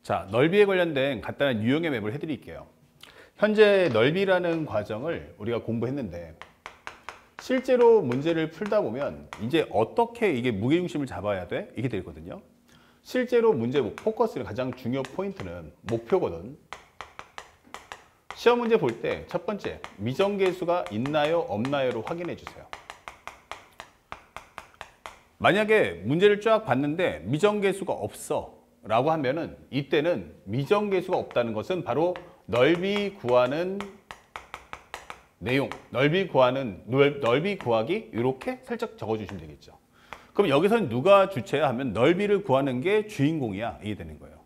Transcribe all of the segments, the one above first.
자, 넓이에 관련된 간단한 유형의 맵을 해드릴게요. 현재 넓이라는 과정을 우리가 공부했는데 실제로 문제를 풀다 보면 이제 어떻게 이게 무게중심을 잡아야 돼? 이게 되거든요. 실제로 문제 포커스의 가장 중요 포인트는 목표거든. 시험 문제 볼 때 첫 번째, 미정계수가 있나요? 없나요?로 확인해 주세요. 만약에 문제를 쫙 봤는데 미정계수가 없어 라고 하면은 이때는 미정계수가 없다는 것은 바로 넓이 구하는 내용, 넓이 구하기 이렇게 살짝 적어주시면 되겠죠. 그럼 여기서는 누가 주체야 하면 넓이를 구하는 게 주인공이야 이게 되는 거예요.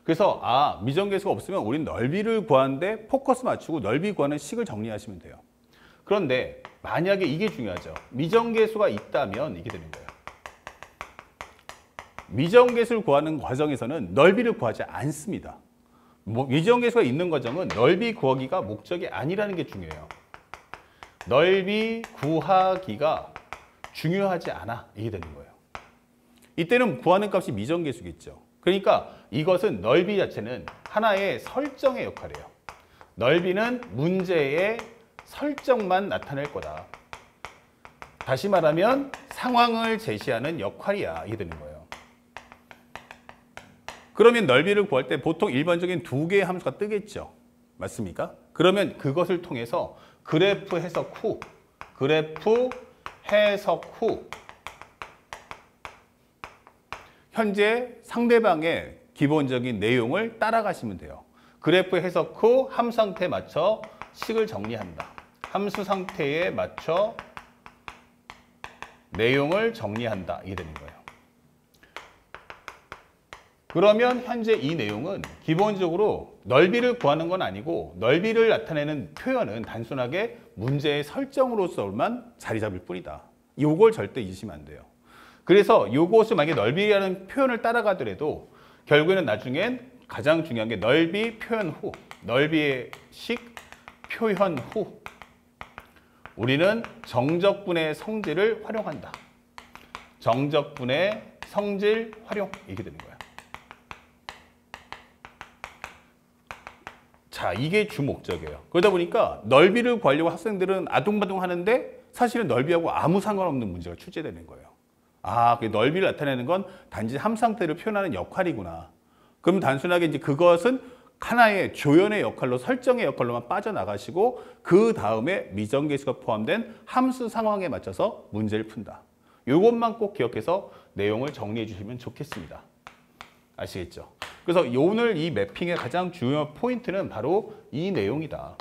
그래서 미정계수가 없으면 우린 넓이를 구하는데 포커스 맞추고 넓이 구하는 식을 정리하시면 돼요. 그런데 만약에 이게 중요하죠. 미정계수가 있다면 이게 되는 거예요. 미정계수를 구하는 과정에서는 넓이를 구하지 않습니다. 미정계수가 있는 과정은 넓이 구하기가 목적이 아니라는 게 중요해요. 넓이 구하기가 중요하지 않아 이게 되는 거예요. 이때는 구하는 값이 미정계수겠죠. 그러니까 이것은 넓이 자체는 하나의 설정의 역할이에요. 넓이는 문제의 설정만 나타낼 거다. 다시 말하면 상황을 제시하는 역할이야 이게 되는 거예요. 그러면 넓이를 구할 때 보통 일반적인 두 개의 함수가 뜨겠죠. 맞습니까? 그러면 그것을 통해서 그래프 해석 후 현재 상대방의 기본적인 내용을 따라가시면 돼요. 그래프 해석 후 함수 상태에 맞춰 식을 정리한다. 함수 상태에 맞춰 내용을 정리한다. 이게 되는 거예요. 그러면 현재 이 내용은 기본적으로 넓이를 구하는 건 아니고 넓이를 나타내는 표현은 단순하게 문제의 설정으로서만 자리 잡을 뿐이다. 이걸 절대 잊으시면 안 돼요. 그래서 이것을 만약에 넓이라는 표현을 따라가더라도 결국에는 나중엔 가장 중요한 게 넓이 표현 후, 넓이의 식 표현 후 우리는 정적분의 성질을 활용한다. 정적분의 성질 활용 이게 되는 거야. 자, 이게 주 목적이에요. 그러다 보니까 넓이를 구하려고 학생들은 아둥바둥 하는데 사실은 넓이하고 아무 상관없는 문제가 출제되는 거예요. 그 넓이를 나타내는 건 단지 함수 상태를 표현하는 역할이구나. 그럼 단순하게 이제 그것은 하나의 조연의 역할로 설정의 역할로만 빠져나가시고 그 다음에 미정계수가 포함된 함수 상황에 맞춰서 문제를 푼다. 이것만 꼭 기억해서 내용을 정리해 주시면 좋겠습니다. 아시겠죠? 그래서 오늘 이 매핑의 가장 중요한 포인트는 바로 이 내용이다.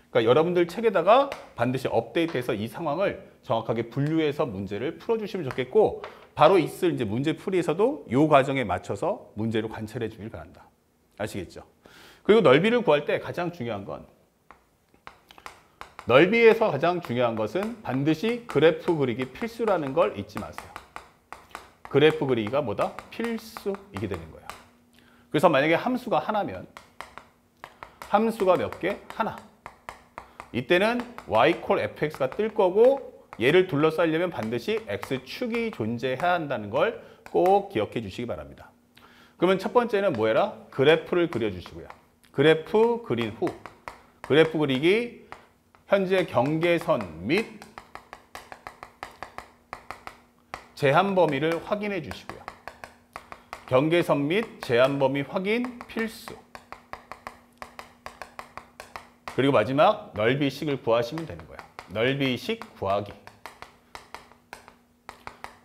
그러니까 여러분들 책에다가 반드시 업데이트해서 이 상황을 정확하게 분류해서 문제를 풀어주시면 좋겠고 바로 있을 이제 문제풀이에서도 이 과정에 맞춰서 문제를 관찰해 주길 바란다. 아시겠죠? 그리고 넓이를 구할 때 가장 중요한 건 넓이에서 가장 중요한 것은 반드시 그래프 그리기 필수라는 걸 잊지 마세요. 그래프 그리기가 뭐다? 필수 이게 되는 거예요. 그래서 만약에 함수가 하나면 함수가 몇 개? 하나. 이때는 y 콜 fx가 뜰 거고 얘를 둘러싸려면 반드시 x축이 존재해야 한다는 걸 꼭 기억해 주시기 바랍니다. 그러면 첫 번째는 뭐 해라? 그래프를 그려주시고요. 그래프 그린 후 그래프 그리기 현재 경계선 및 제한 범위를 확인해 주시고요. 경계선 및 제한 범위 확인 필수. 그리고 마지막 넓이식을 구하시면 되는 거예요. 넓이식 구하기.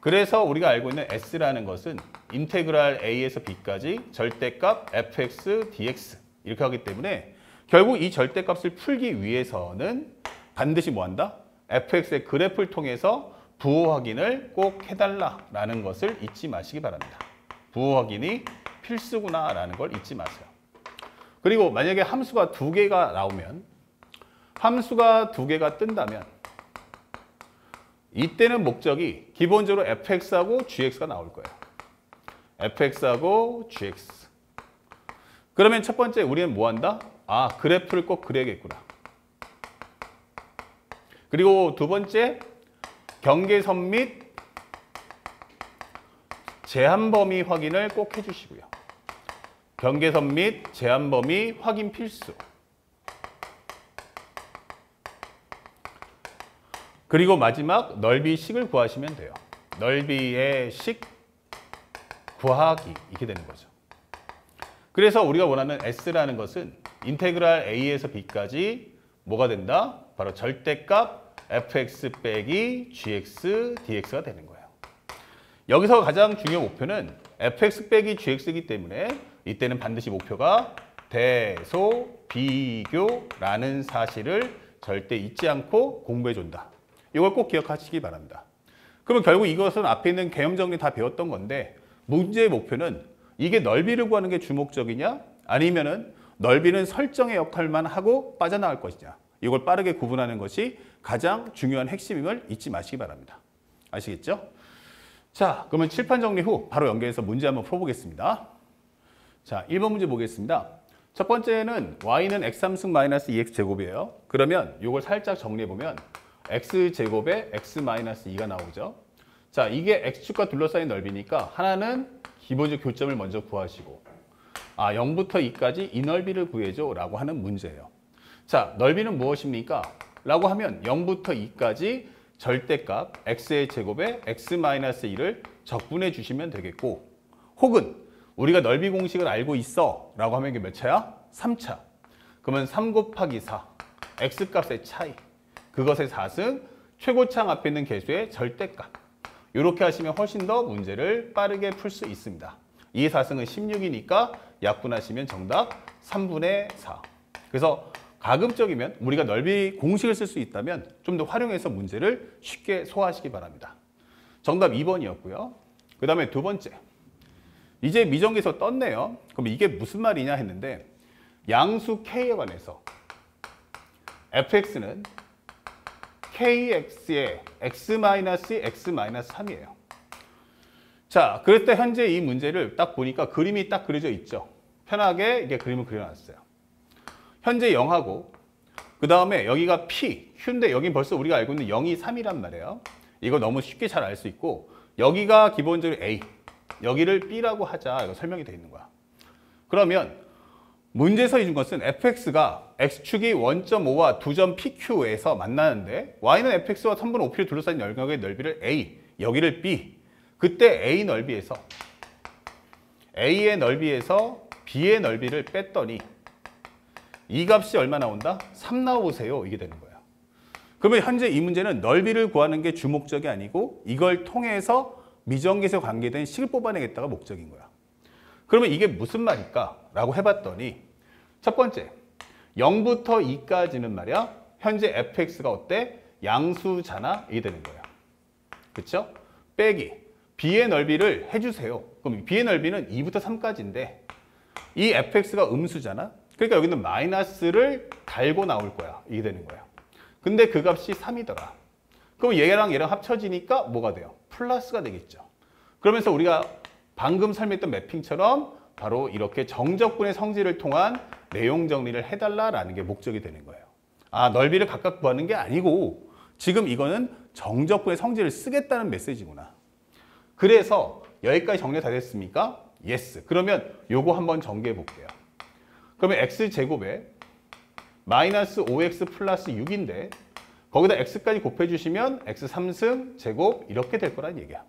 그래서 우리가 알고 있는 S라는 것은 인테그랄 A에서 B까지 절대값 fx, dx 이렇게 하기 때문에 결국 이 절대값을 풀기 위해서는 반드시 뭐 한다? fx의 그래프를 통해서 부호 확인을 꼭 해달라라는 것을 잊지 마시기 바랍니다. 부호 확인이 필수구나라는 걸 잊지 마세요. 그리고 만약에 함수가 두 개가 나오면 함수가 두 개가 뜬다면 이때는 목적이 기본적으로 fx하고 gx가 나올 거예요. fx하고 gx. 그러면 첫 번째 우리는 뭐 한다? 그래프를 꼭 그려야겠구나. 그리고 두 번째 경계선 및 제한 범위 확인을 꼭 해주시고요. 경계선 및 제한 범위 확인 필수. 그리고 마지막 넓이 식을 구하시면 돼요. 넓이의 식 구하기 이렇게 되는 거죠. 그래서 우리가 원하는 S라는 것은 인테그랄 A에서 B까지 뭐가 된다? 바로 절대값 fx 빼기 gx dx가 되는 거예요. 여기서 가장 중요한 목표는 fx 빼기 gx이기 때문에 이때는 반드시 목표가 대소 비교라는 사실을 절대 잊지 않고 공부해 준다. 이걸 꼭 기억하시기 바랍니다. 그러면 결국 이것은 앞에 있는 개념 정리 다 배웠던 건데 문제의 목표는 이게 넓이를 구하는 게 주목적이냐 아니면은 넓이는 설정의 역할만 하고 빠져나갈 것이냐 이걸 빠르게 구분하는 것이 가장 중요한 핵심임을 잊지 마시기 바랍니다. 아시겠죠? 자, 그러면 칠판 정리 후 바로 연계해서 문제 한번 풀어보겠습니다. 자, 1번 문제 보겠습니다. 첫 번째는 y는 x3승 마이너스 2x제곱이에요. 그러면 이걸 살짝 정리해보면 x제곱에 x 마이너스 2가 나오죠. 자, 이게 x축과 둘러싸인 넓이니까 하나는 기본적 교점을 먼저 구하시고 0부터 2까지 이 넓이를 구해줘 라고 하는 문제예요. 자, 넓이는 무엇입니까? 라고 하면 0부터 2까지 절대값 x의 제곱에 x 마이너스 2를 적분해 주시면 되겠고 혹은 우리가 넓이 공식을 알고 있어 라고 하면 이게 몇 차야? 3차. 그러면 3 곱하기 4 x값의 차이 그것의 4승 최고창 앞에 있는 개수의 절대값 이렇게 하시면 훨씬 더 문제를 빠르게 풀 수 있습니다. 이 4승은 16이니까 약분하시면 정답 3분의 4. 그래서 가급적이면 우리가 넓이 공식을 쓸 수 있다면 좀 더 활용해서 문제를 쉽게 소화하시기 바랍니다. 정답 2번이었고요. 그 다음에 두 번째. 이제 미정계에서 떴네요. 그럼 이게 무슨 말이냐 했는데 양수 K에 관해서 fx는 kx의 x-3이에요. 자, 그럴 때 현재 이 문제를 딱 보니까 그림이 딱 그려져 있죠. 편하게 이게 그림을 그려놨어요. 현재 0하고 그 다음에 여기가 P, Q인데 여긴 벌써 우리가 알고 있는 0이 3이란 말이에요. 이거 너무 쉽게 잘 알 수 있고 여기가 기본적으로 A, 여기를 B라고 하자. 이거 설명이 되어 있는 거야. 그러면 문제에서 준 것은 fx가 x축이 1.5와 2점 PQ에서 만나는데 y는 fx와 3분의 5p를 둘러싸인 영역의 넓이를 A, 여기를 B. 그때 A 넓이에서 A의 넓이에서 B의 넓이를 뺐더니 이 값이 얼마 나온다? 3 나오세요. 이게 되는 거예요. 그러면 현재 이 문제는 넓이를 구하는 게 주목적이 아니고 이걸 통해서 미정계에서 관계된 식을 뽑아내겠다가 목적인 거야. 그러면 이게 무슨 말일까? 라고 해봤더니 첫 번째, 0부터 2까지는 말이야. 현재 fx가 어때? 양수잖아. 이게 되는 거예요. 그쵸? 빼기. b의 넓이를 해주세요. 그럼 b의 넓이는 2부터 3까지인데 이 fx가 음수잖아. 그러니까 여기는 마이너스를 달고 나올 거야. 이게 되는 거야. 근데 그 값이 3이더라. 그럼 얘랑 합쳐지니까 뭐가 돼요? 플러스가 되겠죠. 그러면서 우리가 방금 설명했던 매핑처럼 바로 이렇게 정적분의 성질을 통한 내용 정리를 해달라라는 게 목적이 되는 거예요. 넓이를 각각 구하는 게 아니고 지금 이거는 정적분의 성질을 쓰겠다는 메시지구나. 그래서 여기까지 정리가 다 됐습니까? 예스. 그러면 요거 한번 정리해 볼게요. 그러면 x제곱에 마이너스 5x 플러스 6인데 거기다 x까지 곱해주시면 x 3승 제곱 이렇게 될 거란 얘기야.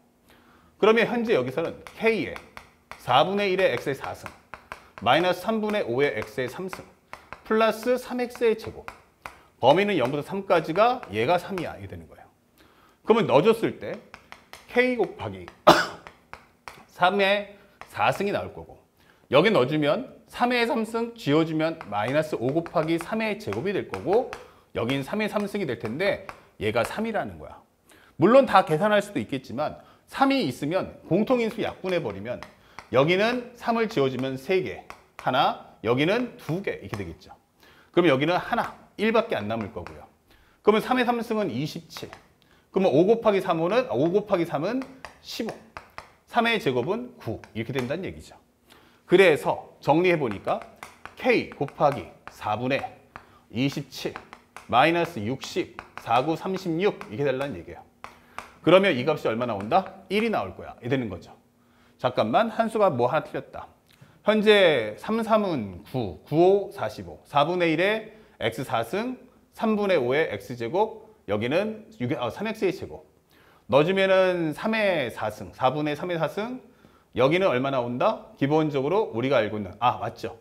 그러면 현재 여기서는 k의 4분의 1의 x의 4승 마이너스 3분의 5의 x의 3승 플러스 3x의 제곱 범위는 0부터 3까지가 얘가 3이야. 이게 되는 거예요. 그러면 넣어줬을 때 k 곱하기 3의 4승이 나올 거고 여기 넣어주면 3의 3승 지워주면 마이너스 5 곱하기 3의 제곱이 될 거고 여긴 3의 3승이 될 텐데 얘가 3이라는 거야. 물론 다 계산할 수도 있겠지만 3이 있으면 공통인수 약분해버리면 여기는 3을 지워주면 3개 하나 여기는 2개 이렇게 되겠죠. 그러면 여기는 하나 1밖에 안 남을 거고요. 그러면 3의 3승은 27 그러면 5 곱하기 3은 15 3의 제곱은 9 이렇게 된다는 얘기죠. 그래서 정리해보니까 k 곱하기 4분의 27 마이너스 60 49 36 이렇게 되려는 얘기예요. 그러면 이 값이 얼마 나온다? 1이 나올 거야. 이 되는 거죠. 잠깐만 한 수가 뭐 하나 틀렸다. 현재 3, 3은 9, 9, 5, 45. 4분의 1에 x4승, 3분의 5에 x제곱, 여기는 3x의 제곱. 넣어주면은 3의 4승, 4분의 3의 4승, 여기는 얼마 나온다? 기본적으로 우리가 알고 있는, 맞죠.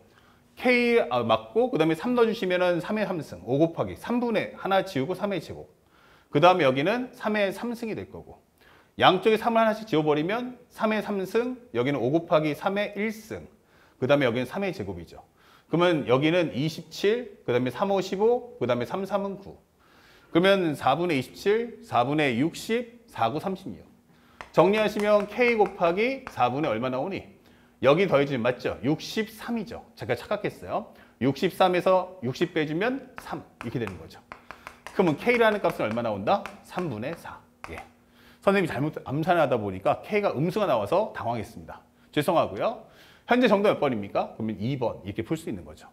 K 맞고, 그 다음에 3 넣어주시면은 3의 3승, 5 곱하기 3분의 하나 지우고 3의 제곱. 그 다음에 여기는 3의 3승이 될 거고. 양쪽에 3을 하나씩 지워버리면 3의 3승, 여기는 5 곱하기 3의 1승. 그 다음에 여기는 3의 제곱이죠. 그러면 여기는 27, 그 다음에 3, 5, 15, 그 다음에 3, 3은 9. 그러면 4분의 27, 4분의 60, 4, 9, 36. 정리하시면 K 곱하기 4분의 얼마 나오니? 여기 더해주면 맞죠? 63이죠. 제가 착각했어요. 63에서 60 빼주면 3 이렇게 되는 거죠. 그러면 K라는 값은 얼마 나온다? 3분의 4. 예. 선생님이 잘못 암산하다 보니까 K가 음수가 나와서 당황했습니다. 죄송하고요. 현재 정답 몇 번입니까? 그러면 2번 이렇게 풀 수 있는 거죠.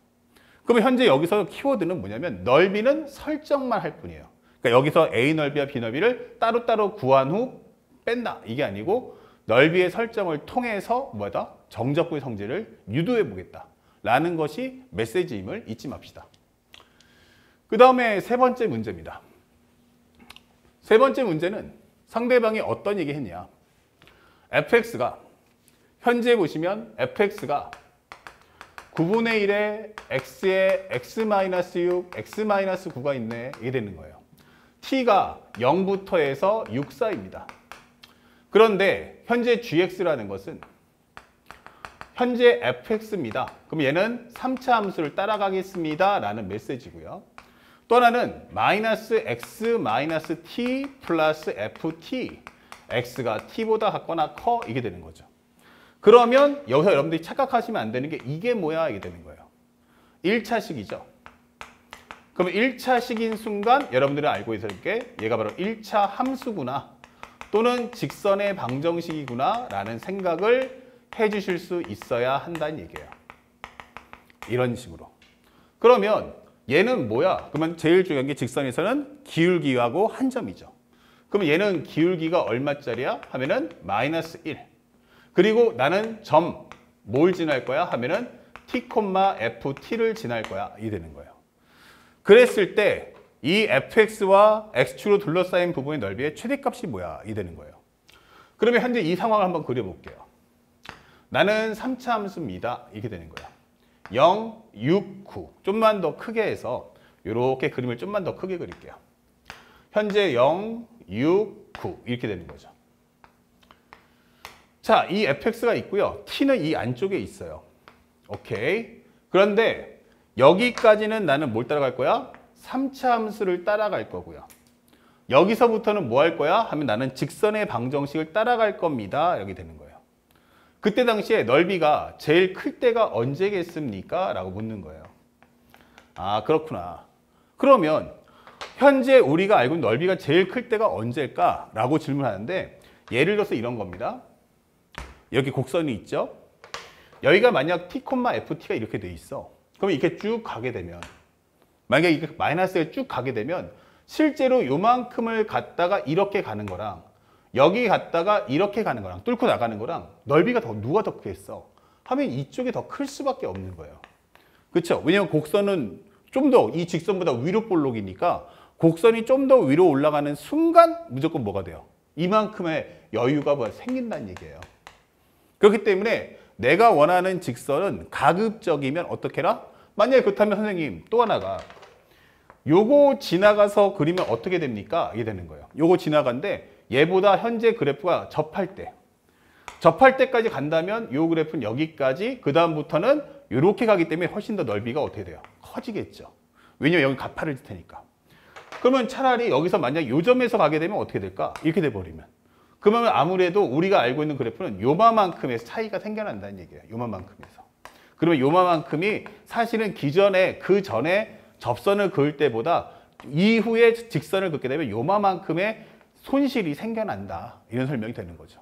그러면 현재 여기서 키워드는 뭐냐면 넓이는 설정만 할 뿐이에요. 그러니까 여기서 A 넓이와 B 넓이를 따로따로 구한 후 뺀다. 이게 아니고 넓이의 설정을 통해서 뭐다? 정적분의 성질을 유도해 보겠다. 라는 것이 메시지임을 잊지 맙시다. 그 다음에 세 번째 문제입니다. 세 번째 문제는 상대방이 어떤 얘기 했냐. fx가 현재 보시면 fx가 9분의 1에 x에 x-6, x-9가 있네. 이게 되는 거예요. t가 0부터 해서 6 사이입니다. 그런데 현재 gx라는 것은 현재 fx입니다. 그럼 얘는 3차 함수를 따라가겠습니다. 라는 메시지고요. 또 하나는 마이너스 x 마이너스 t 플러스 ft. x가 t보다 같거나 커. 이게 되는 거죠. 그러면 여기서 여러분들이 착각하시면 안 되는 게 이게 뭐야? 이게 되는 거예요. 1차식이죠. 그럼 1차식인 순간 여러분들은 알고 있을 게 얘가 바로 1차 함수구나. 또는 직선의 방정식이구나 라는 생각을 해주실 수 있어야 한다는 얘기예요. 이런 식으로. 그러면 얘는 뭐야? 그러면 제일 중요한 게 직선에서는 기울기하고 한 점이죠. 그러면 얘는 기울기가 얼마짜리야? 하면은 마이너스 1. 그리고 나는 점, 뭘 지날 거야? 하면은 t, ft를 지날 거야. 이게 되는 거예요. 그랬을 때 이 fx와 x축으로 둘러싸인 부분의 넓이의 최대값이 뭐야? 이 되는 거예요. 그러면 현재 이 상황을 한번 그려볼게요. 나는 3차 함수입니다. 이렇게 되는 거예요. 0, 6, 9. 좀만 더 크게 해서 이렇게 그림을 좀만 더 크게 그릴게요. 현재 0, 6, 9 이렇게 되는 거죠. 자, 이 fx가 있고요. t는 이 안쪽에 있어요. 오케이. 그런데 여기까지는 나는 뭘 따라갈 거야? 3차 함수를 따라갈 거고요. 여기서부터는 뭐 할 거야? 하면 나는 직선의 방정식을 따라갈 겁니다. 여기 되는 거예요. 그때 당시에 넓이가 제일 클 때가 언제겠습니까? 라고 묻는 거예요. 아, 그렇구나. 그러면 현재 우리가 알고 있는 넓이가 제일 클 때가 언제일까? 라고 질문하는데 예를 들어서 이런 겁니다. 여기 곡선이 있죠? 여기가 만약 t, ft가 이렇게 돼 있어. 그럼 이렇게 쭉 가게 되면 만약에 이게 마이너스에 쭉 가게 되면 실제로 요만큼을 갔다가 이렇게 가는 거랑 여기 갔다가 이렇게 가는 거랑 뚫고 나가는 거랑 넓이가 누가 더 크겠어? 하면 이쪽이 더 클 수밖에 없는 거예요. 그렇죠? 왜냐면 곡선은 좀 더 이 직선보다 위로 볼록이니까 곡선이 좀 더 위로 올라가는 순간 무조건 뭐가 돼요? 이만큼의 여유가 생긴다는 얘기예요. 그렇기 때문에 내가 원하는 직선은 가급적이면 어떻게 해라? 만약에 그렇다면 선생님 또 하나가 요거 지나가서 그리면 어떻게 됩니까? 이게 되는 거예요. 요거 지나간데 얘보다 현재 그래프가 접할 때까지 간다면 요 그래프는 여기까지 그 다음부터는 이렇게 가기 때문에 훨씬 더 넓이가 어떻게 돼요? 커지겠죠. 왜냐면 여기 가파를 줄 테니까. 그러면 차라리 여기서 만약 요 점에서 가게 되면 어떻게 될까? 이렇게 돼버리면. 그러면 아무래도 우리가 알고 있는 그래프는 요만큼의 차이가 생겨난다는 얘기예요. 요만큼에서. 그러면 요만큼이 사실은 그 전에 접선을 그을 때보다 이후에 직선을 긋게 되면 요만큼의 손실이 생겨난다. 이런 설명이 되는 거죠.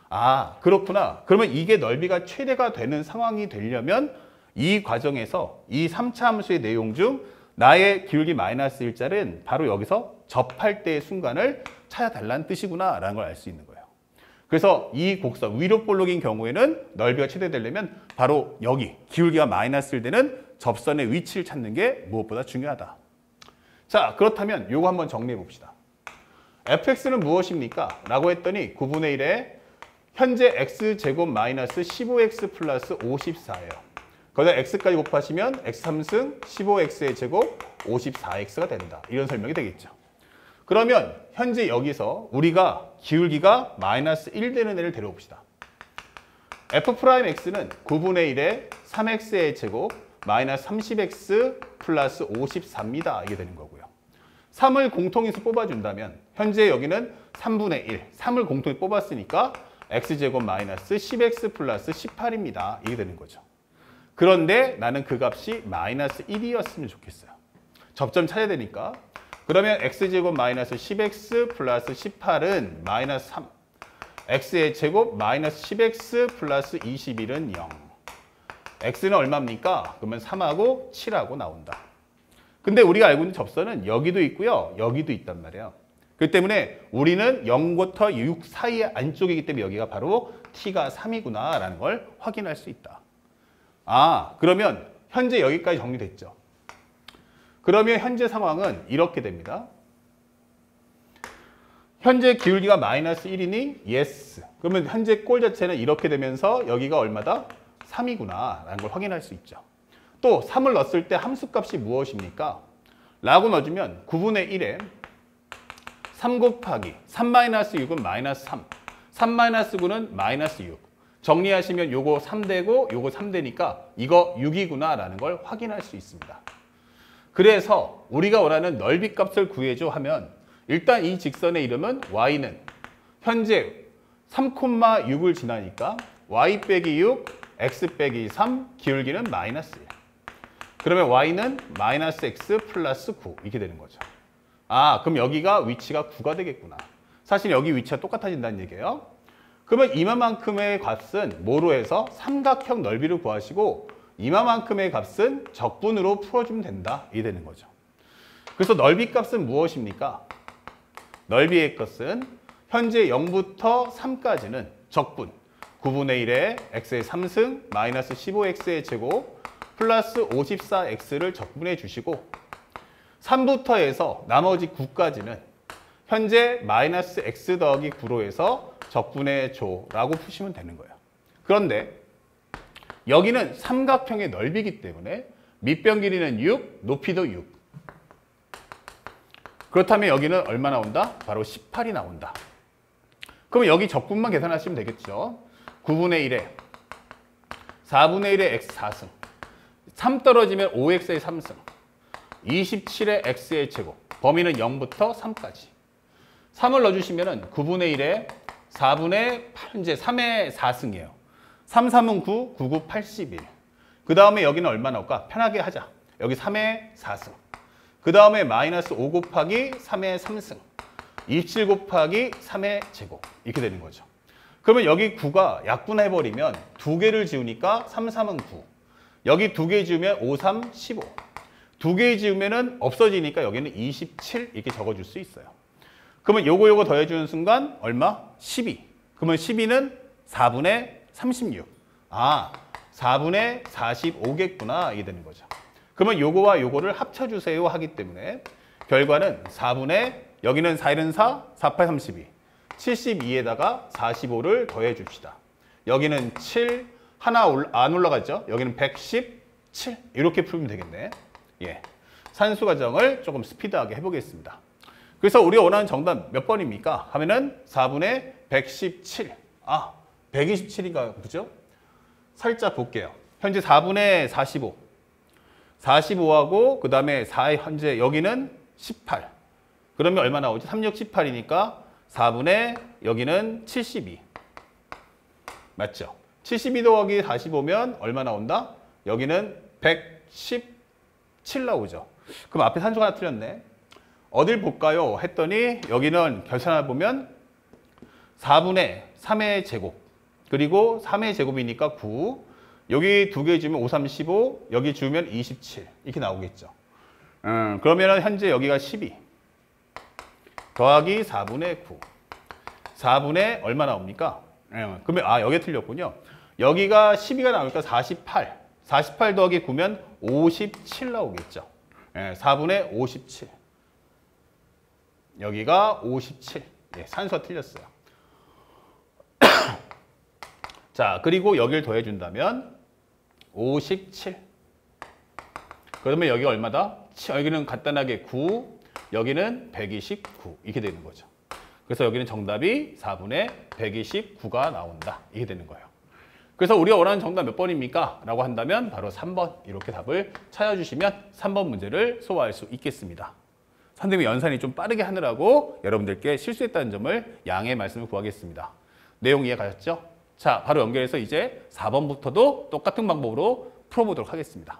아, 그렇구나. 그러면 이게 넓이가 최대가 되는 상황이 되려면 이 과정에서 이 3차 함수의 내용 중 나의 기울기 마이너스 1자는 바로 여기서 접할 때의 순간을 찾아달라는 뜻이구나 라는 걸 알 수 있는 거예요. 그래서 이 곡선 위로 볼록인 경우에는 넓이가 최대되려면 바로 여기 기울기가 마이너스일 때는 접선의 위치를 찾는 게 무엇보다 중요하다. 자, 그렇다면 요거 한번 정리해 봅시다. fx는 무엇입니까? 라고 했더니 9분의 1에 현재 x제곱 마이너스 15x 플러스 54예요. 거기다 x까지 곱하시면 x3승 15x의 제곱 54x가 된다. 이런 설명이 되겠죠. 그러면 현재 여기서 우리가 기울기가 마이너스 1 되는 애를 데려옵시다. f'x는 9분의 1에 3x의 제곱 마이너스 30x 플러스 54입니다. 이게 되는 거고요. 3을 공통인수 뽑아준다면 현재 여기는 3분의 1, 3을 공통에 뽑았으니까 x제곱 마이너스 10x 플러스 18입니다. 이게 되는 거죠. 그런데 나는 그 값이 마이너스 1이었으면 좋겠어요. 접점 찾아야 되니까. 그러면 x제곱 마이너스 10x 플러스 18은 마이너스 3. x의 제곱 마이너스 10x 플러스 21은 0. x는 얼마입니까? 그러면 3하고 7하고 나온다. 근데 우리가 알고 있는 접선은 여기도 있고요. 여기도 있단 말이에요. 그렇기 때문에 우리는 0부터 6 사이의 안쪽이기 때문에 여기가 바로 t가 3이구나 라는 걸 확인할 수 있다. 아, 그러면 현재 여기까지 정리됐죠. 그러면 현재 상황은 이렇게 됩니다. 현재 기울기가 마이너스 1이니 yes. 그러면 현재 꼴 자체는 이렇게 되면서 여기가 얼마다? 3이구나 라는 걸 확인할 수 있죠. 또 3을 넣었을 때 함수값이 무엇입니까? 라고 넣어주면 9분의 1에 3 곱하기 3-6은 마이너스 3. 3-9는 마이너스 6. 정리하시면 요거 3되고 요거 3되니까 이거 6이구나 라는 걸 확인할 수 있습니다. 그래서 우리가 원하는 넓이 값을 구해줘 하면 일단 이 직선의 이름은 y는 현재 3,6을 지나니까 y 빼기 6, x 빼기 3, 기울기는 마이너스 1. 그러면 y는 마이너스 x 플러스 9 이렇게 되는 거죠. 아, 그럼 여기가 위치가 9가 되겠구나. 사실 여기 위치가 똑같아진다는 얘기예요. 그러면 이만큼의 값은 뭐로 해서 삼각형 넓이를 구하시고 이만큼의 값은 적분으로 풀어주면 된다. 이게 되는 거죠. 그래서 넓이 값은 무엇입니까? 넓이의 것은 현재 0부터 3까지는 적분 9분의 1에 x의 3승 마이너스 15x의 제곱 플러스 54x를 적분해 주시고 3부터 해서 나머지 9까지는 현재 마이너스 x 더하기 9로 해서 적분해 줘라고 푸시면 되는 거예요. 그런데 여기는 삼각형의 넓이기 때문에 밑변 길이는 6, 높이도 6. 그렇다면 여기는 얼마 나온다? 바로 18이 나온다. 그럼 여기 적분만 계산하시면 되겠죠. 9분의 1에 4분의 1에 x 4승 3 떨어지면 5x의 3승 27의 x의 제곱 범위는 0부터 3까지 3을 넣어주시면 9분의 1에 4분의 8, 이제 3의 4승이에요. 3, 3은 9, 9, 9, 81. 그 다음에 여기는 얼마 나올까? 편하게 하자. 여기 3의 4승. 그 다음에 마이너스 5 곱하기 3의 3승. 27 곱하기 3의 제곱. 이렇게 되는 거죠. 그러면 여기 9가 약분해버리면 두 개를 지우니까 3, 3은 9. 여기 두 개 지우면 5, 3, 15. 두 개 지우면 없어지니까 여기는 27 이렇게 적어줄 수 있어요. 그러면 요거 더해주는 순간 얼마? 12. 그러면 12는 4분의 36. 아, 4분의 45겠구나. 이게 되는 거죠. 그러면 요거와 요거를 합쳐주세요 하기 때문에 결과는 4분의 여기는 4, 1은 4, 4, 8, 32. 72에다가 45를 더해 줍시다. 여기는 7, 하나 안 올라갔죠? 여기는 117. 이렇게 풀면 되겠네. 예. 산수 과정을 조금 스피드하게 해보겠습니다. 그래서 우리가 원하는 정답 몇 번입니까? 하면은 4분의 117. 아, 127인가 보죠? 살짝 볼게요. 현재 4분의 45. 45하고 그 다음에 4의 현재 여기는 18. 그러면 얼마 나오지? 3, 6, 18이니까 4분의 여기는 72. 맞죠? 72 더하기 45면 얼마 나온다? 여기는 117 나오죠. 그럼 앞에 산수가 하나 틀렸네. 어딜 볼까요? 했더니 여기는 결산을 보면 4분의 3의 제곱 그리고 3의 제곱이니까 9 여기 두 개 주면 5, 3, 15 여기 주면 27 이렇게 나오겠죠. 그러면 현재 여기가 12 더하기 4분의 9 4분의 얼마 나옵니까? 그러면 여기 틀렸군요. 여기가 12가 나오니까 48. 48 더하기 9면 57 나오겠죠. 4분의 57. 여기가 57. 산수가 틀렸어요. 자, 그리고 여기를 더해준다면 57. 그러면 여기가 얼마다? 여기는 간단하게 9, 여기는 129 이렇게 되는 거죠. 그래서 여기는 정답이 4분의 129가 나온다. 이게 되는 거예요. 그래서 우리가 원하는 정답 몇 번입니까? 라고 한다면 바로 3번 이렇게 답을 찾아주시면 3번 문제를 소화할 수 있겠습니다. 선생님이 연산이 좀 빠르게 하느라고 여러분들께 실수했다는 점을 양해 말씀을 구하겠습니다. 내용 이해 가셨죠? 자, 바로 연결해서 이제 4번부터도 똑같은 방법으로 풀어보도록 하겠습니다.